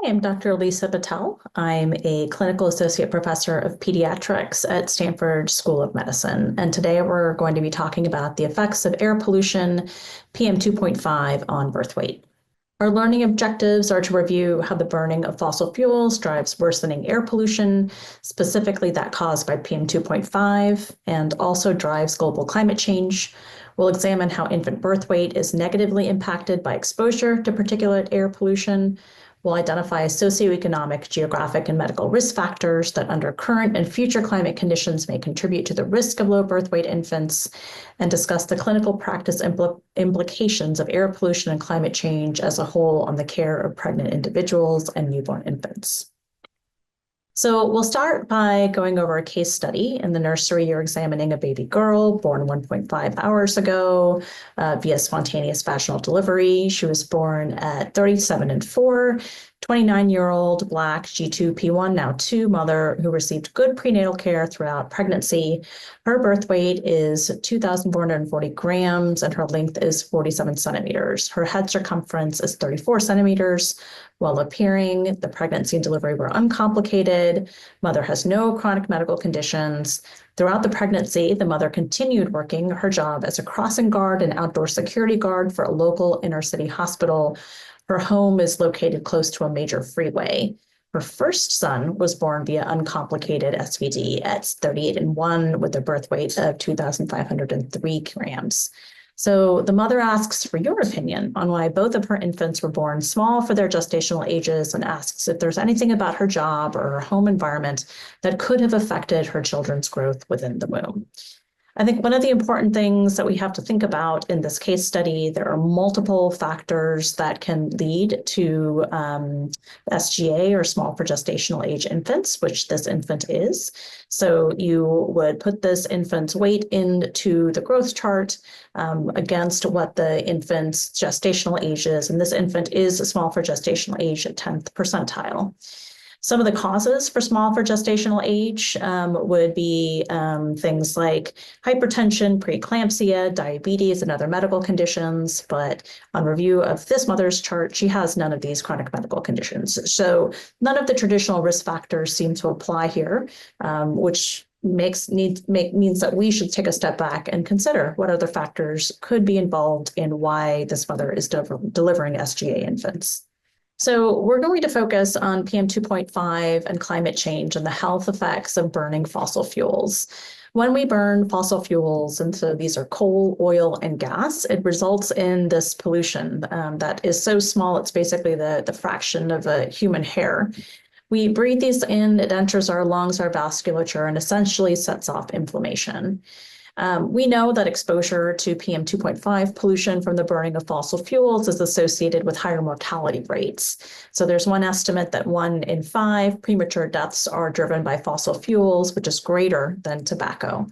I'm Dr. Lisa Patel. I'm a clinical associate professor of pediatrics at Stanford School of Medicine. And today we're going to be talking about the effects of air pollution, PM 2.5, on birth weight. Our learning objectives are to review how the burning of fossil fuels drives worsening air pollution, specifically that caused by PM 2.5, and also drives global climate change. We'll examine how infant birth weight is negatively impacted by exposure to particulate air pollution. We'll identify socioeconomic, geographic, and medical risk factors that under current and future climate conditions may contribute to the risk of low birth weight infants, and discuss the clinical practice implications of air pollution and climate change as a whole on the care of pregnant individuals and newborn infants. So we'll start by going over a case study. In the nursery, you're examining a baby girl born 1.5 hours ago via spontaneous vaginal delivery. She was born at 37 and 4, 29-year-old Black G2P1, now 2 mother who received good prenatal care throughout pregnancy. Her birth weight is 2,440 grams and her length is 47 centimeters. Her head circumference is 34 centimeters. While appearing, the pregnancy and delivery were uncomplicated. Mother has no chronic medical conditions. Throughout the pregnancy, the mother continued working her job as a crossing guard and outdoor security guard for a local inner city hospital. Her home is located close to a major freeway. Her first son was born via uncomplicated SVD at 38 and 1 with a birth weight of 2,503 grams. So the mother asks for your opinion on why both of her infants were born small for their gestational ages and asks if there's anything about her job or her home environment that could have affected her children's growth within the womb. I think one of the important things that we have to think about in this case study, there are multiple factors that can lead to SGA, or small for gestational age infants, which this infant is. So you would put this infant's weight into the growth chart against what the infant's gestational age is. And this infant is small for gestational age at 10th percentile. Some of the causes for small for gestational age would be things like hypertension, preeclampsia, diabetes, and other medical conditions. But on review of this mother's chart, she has none of these chronic medical conditions. So none of the traditional risk factors seem to apply here, which means that we should take a step back and consider what other factors could be involved in why this mother is delivering SGA infants. So we're going to focus on PM 2.5 and climate change and the health effects of burning fossil fuels. When we burn fossil fuels, and so these are coal, oil, and gas, it results in this pollution that is so small, it's basically the fraction of a human hair. We breathe these in, it enters our lungs, our vasculature, and essentially sets off inflammation. We know that exposure to PM 2.5 pollution from the burning of fossil fuels is associated with higher mortality rates. So there's one estimate that 1 in 5 premature deaths are driven by fossil fuels, which is greater than tobacco.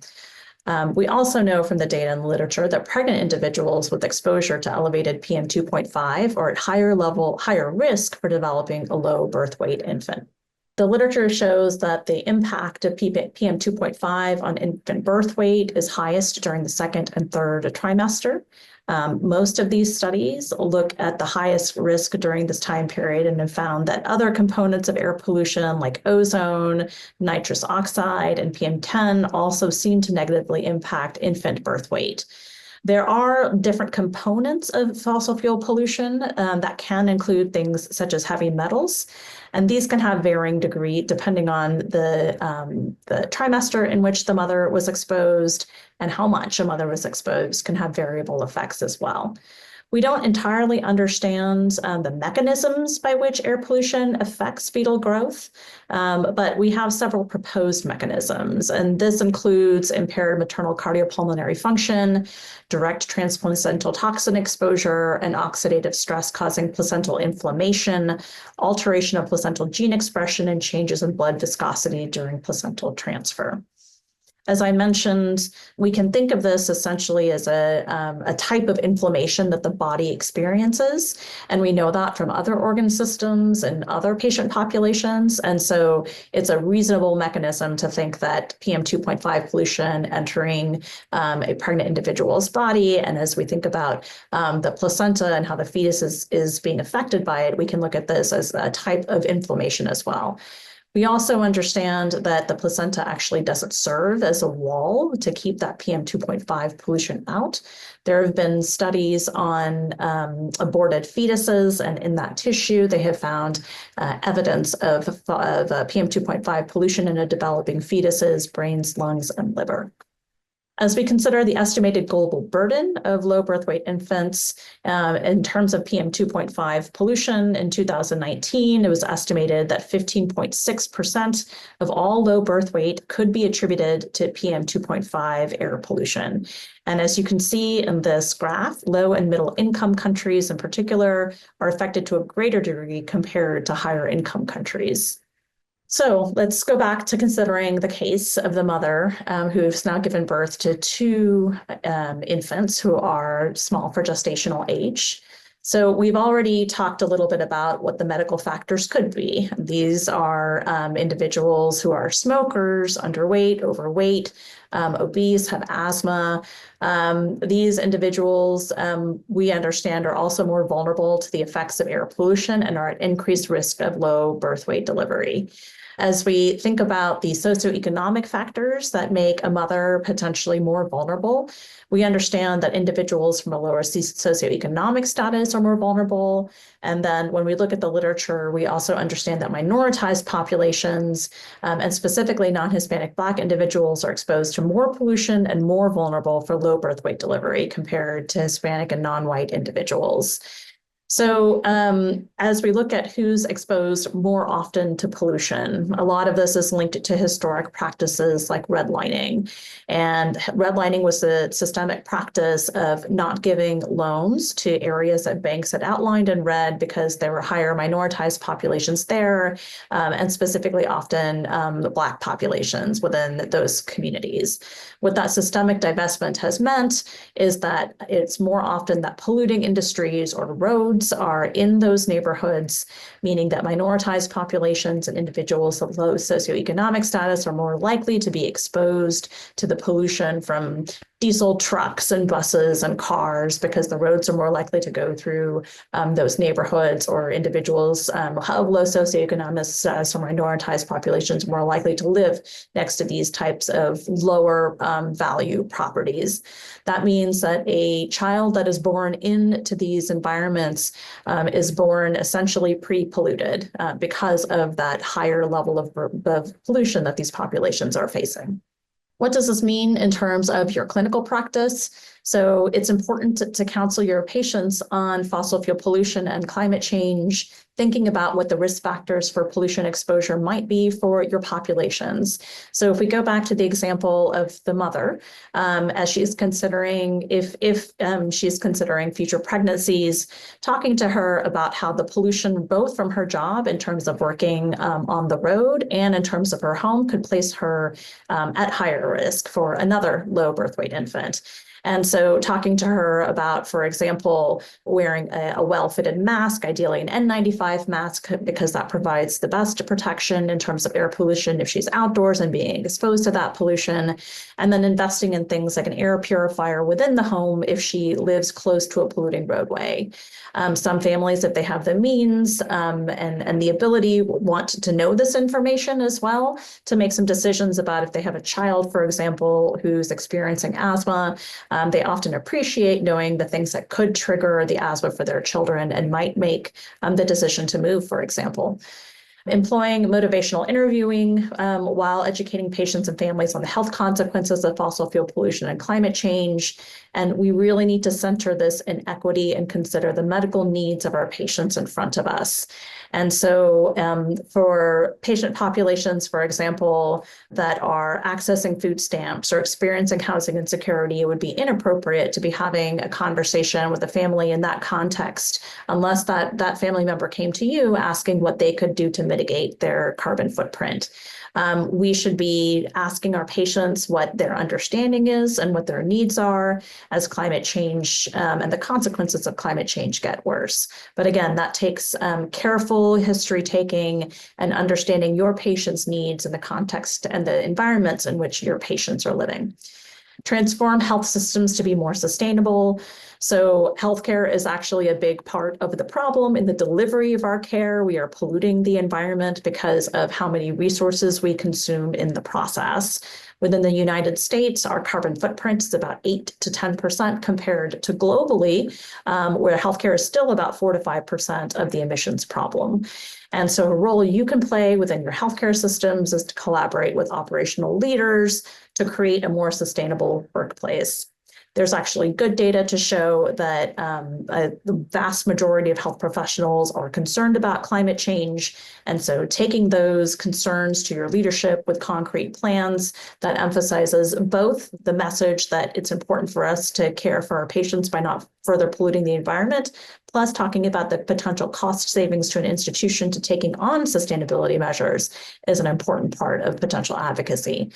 We also know from the data in the literature that pregnant individuals with exposure to elevated PM 2.5 are at higher risk for developing a low birth weight infant. The literature shows that the impact of PM 2.5 on infant birth weight is highest during the 2nd and 3rd trimester. Most of these studies look at the highest risk during this time period and have found that other components of air pollution like ozone, nitrous oxide, and PM10 also seem to negatively impact infant birth weight. There are different components of fossil fuel pollution that can include things such as heavy metals, and these can have varying degree depending on the trimester in which the mother was exposed and how much a mother was exposed can have variable effects as well. We don't entirely understand the mechanisms by which air pollution affects fetal growth, but we have several proposed mechanisms, and this includes impaired maternal cardiopulmonary function, direct transplacental toxin exposure, and oxidative stress causing placental inflammation, alteration of placental gene expression, and changes in blood viscosity during placental transfer. As I mentioned, we can think of this essentially as a type of inflammation that the body experiences. And we know that from other organ systems and other patient populations. And so it's a reasonable mechanism to think that PM2.5 pollution entering a pregnant individual's body. And as we think about the placenta and how the fetus is being affected by it, we can look at this as a type of inflammation as well. We also understand that the placenta actually doesn't serve as a wall to keep that PM2.5 pollution out. There have been studies on aborted fetuses, and in that tissue, they have found evidence of PM2.5 pollution in a developing fetus's brains, lungs, and liver. As we consider the estimated global burden of low birth weight infants in terms of PM2.5 pollution in 2019, it was estimated that 15.6% of all low birth weight could be attributed to PM2.5 air pollution. And as you can see in this graph, low and middle income countries in particular are affected to a greater degree compared to higher income countries. So let's go back to considering the case of the mother who's now given birth to two infants who are small for gestational age. So we've already talked a little bit about what the medical factors could be. These are individuals who are smokers, underweight, overweight, obese, have asthma. These individuals, we understand, are also more vulnerable to the effects of air pollution and are at increased risk of low birth weight delivery. As we think about the socioeconomic factors that make a mother potentially more vulnerable, we understand that individuals from a lower socioeconomic status are more vulnerable. And then when we look at the literature, we also understand that minoritized populations, and specifically non-Hispanic Black individuals, are exposed to more pollution and more vulnerable for low birth weight delivery compared to Hispanic and non-white individuals. So as we look at who's exposed more often to pollution, a lot of this is linked to historic practices like redlining. And redlining was the systemic practice of not giving loans to areas that banks had outlined in red because there were higher minoritized populations there, and specifically often the Black populations within those communities. What that systemic divestment has meant is that it's more often that polluting industries or roads are in those neighborhoods, meaning that minoritized populations and individuals of low socioeconomic status are more likely to be exposed to the pollution from diesel trucks and buses and cars because the roads are more likely to go through those neighborhoods, or individuals of low socioeconomic status or minoritized populations more likely to live next to these types of lower value properties. That means that a child that is born into these environments is born essentially pre-polluted because of that higher level of pollution that these populations are facing. What does this mean in terms of your clinical practice? So it's important to counsel your patients on fossil fuel pollution and climate change, thinking about what the risk factors for pollution exposure might be for your populations. So if we go back to the example of the mother, as she's considering, if she's considering future pregnancies, talking to her about how the pollution, both from her job in terms of working on the road and in terms of her home, could place her at higher risk for another low birth weight infant. And so talking to her about, for example, wearing a well-fitted mask, ideally an N95 mask, because that provides the best protection in terms of air pollution if she's outdoors and being exposed to that pollution, and then investing in things like an air purifier within the home if she lives close to a polluting roadway. Some families, if they have the means and the ability, want to know this information as well to make some decisions about if they have a child, for example, who's experiencing asthma. They often appreciate knowing the things that could trigger the asthma for their children and might make the decision to move, for example. Employing motivational interviewing while educating patients and families on the health consequences of fossil fuel pollution and climate change. And we really need to center this in equity and consider the medical needs of our patients in front of us. And so for patient populations, for example, that are accessing food stamps or experiencing housing insecurity, it would be inappropriate to be having a conversation with a family in that context, unless that family member came to you asking what they could do to mitigate their carbon footprint. We should be asking our patients what their understanding is and what their needs are as climate change and the consequences of climate change get worse. But again, that takes careful history taking and understanding your patient's needs in the context and the environments in which your patients are living. Transform health systems to be more sustainable. So healthcare is actually a big part of the problem in the delivery of our care. We are polluting the environment because of how many resources we consume in the process. Within the United States, our carbon footprint is about 8 to 10% compared to globally, where healthcare is still about 4 to 5% of the emissions problem. And so a role you can play within your healthcare systems is to collaborate with operational leaders to create a more sustainable workplace. There's actually good data to show that the vast majority of health professionals are concerned about climate change. And so taking those concerns to your leadership with concrete plans that emphasizes both the message that it's important for us to care for our patients by not further polluting the environment, plus talking about the potential cost savings to an institution to taking on sustainability measures is an important part of potential advocacy.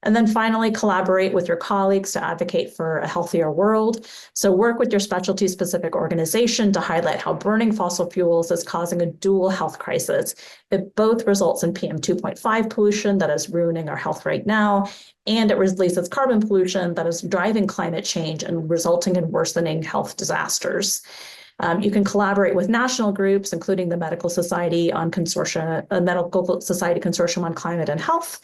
And then finally, collaborate with your colleagues to advocate for a healthier world. So work with your specialty-specific organization to highlight how burning fossil fuels is causing a dual health crisis. It both results in PM 2.5 pollution that is ruining our health right now, and it releases carbon pollution that is driving climate change and resulting in worsening health disasters. You can collaborate with national groups, including the Medical Society on Medical Society Consortium on Climate and Health,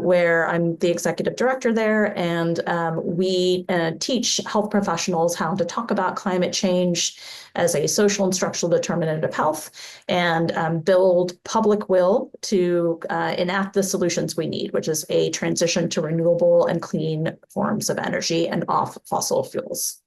where I'm the executive director there, and we teach health professionals how to talk about climate change as a social and structural determinant of health, and build public will to enact the solutions we need, which is a transition to renewable and clean forms of energy and off fossil fuels.